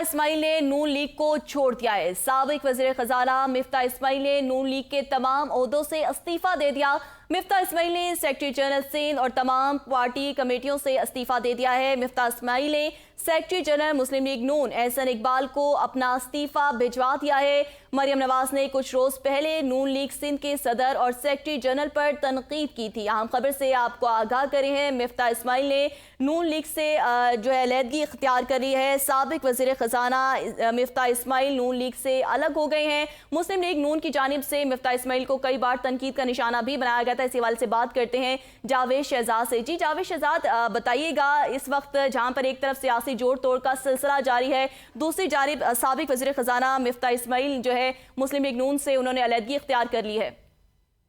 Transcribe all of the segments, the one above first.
इस्माइल ने नून लीग को छोड़ दिया है। साबिक वज़ीर खजाना मिफ्ता इस्माइल ने नून लीग के तमाम ओहदों से इस्तीफा दे दिया। मिफ्ता इस्माइल ने सेक्रेटरी जनरल सिंध और तमाम पार्टी कमेटियों से इस्तीफा दे दिया है। मिफ्ता इस्माइल ने सेक्रेटरी जनरल मुस्लिम लीग नून एहसन इकबाल को अपना इस्तीफा भिजवा दिया है। मरियम नवाज ने कुछ रोज पहले नून लीग सिंध के सदर और सेक्रेटरी जनरल पर तनकीद की थी। अहम खबर से आपको आगाह करे हैं, मिफ्ता इस्माइल ने नून लीग से जो है अलहदगी इख्तियार करी है। साबिक वज़ीर खजाना मिफ्ता इस्माइल नून लीग से अलग हो गए हैं। मुस्लिम लीग नून की जानिब से मिफ्ता इस्माइल को कई बार तनकीद का निशाना भी बनाया गया था। इसी हवाले से बात करते हैं जावेद शहजाद से। जी जावेद शहजाद, बताइएगा, इस वक्त जहां पर एक तरफ सियासी जोड़ तोड़ का सिलसिला जारी है, दूसरी जानिब साबिक वज़ीर खजाना मिफ्ता इस्माइल जो है मुस्लिम लीग नून से उन्होंने अलहदगी इख्तियार कर ली है।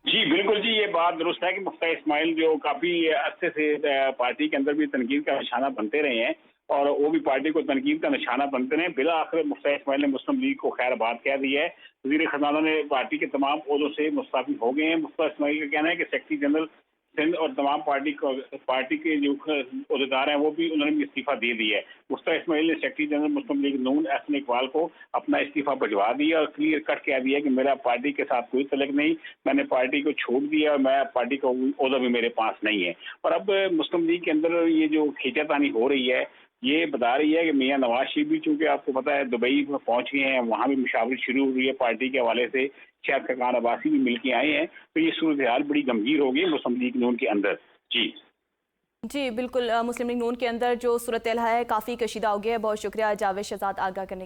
जी बिल्कुल जी, ये बात दुरुस्त है कि मुफ्ता इस्माइल जो काफी अरसे से पार्टी के अंदर भी तनकीद का निशाना बनते रहे हैं और वो भी पार्टी को तनकीद का निशाना बनते रहे। बिला आखिर मुफ्ता इस्माइल ने मुस्लिम लीग को खैरबाद कह दी है। वज़ीर खजाना ने पार्टी के तमाम ओहदों से मुस्तफी हो गए हैं। मुफ्ता इस्माइल का कहना है कि सेक्रेटरी जनरल सिंध और तमाम पार्टी के जो अहदेदार हैं वो भी उन्होंने भी इस्तीफा दे दिया है। मुफ्ता इस्माइल ने सेक्रेटरी जनरल मुस्लिम लीग नून एहसन इकबाल को अपना इस्तीफा भिजवा दिया और क्लियर कट कह दिया कि मेरा पार्टी के साथ कोई तल्लुक नहीं, मैंने पार्टी को छोड़ दिया और मैं पार्टी का ओहदा भी मेरे पास नहीं है। और अब मुस्लिम लीग के अंदर ये जो खींचातानी हो रही है ये बता रही है कि मियां नवाज शरीफ भी, चूंकि आपको पता है, दुबई में पहुंच गए हैं, वहां भी मुशावरत शुरू हुई है पार्टी के हवाले से, शायद खकान अब्बासी भी मिलकर आए हैं, तो ये सूरत हाल बड़ी गंभीर हो गई मुस्लिम लीग नून के अंदर। जी बिल्कुल, मुस्लिम लीग नून के अंदर जो सूरत हाल है काफ़ी कशीदा हो गया है। बहुत शुक्रिया जावेद शहजाद आगाह करने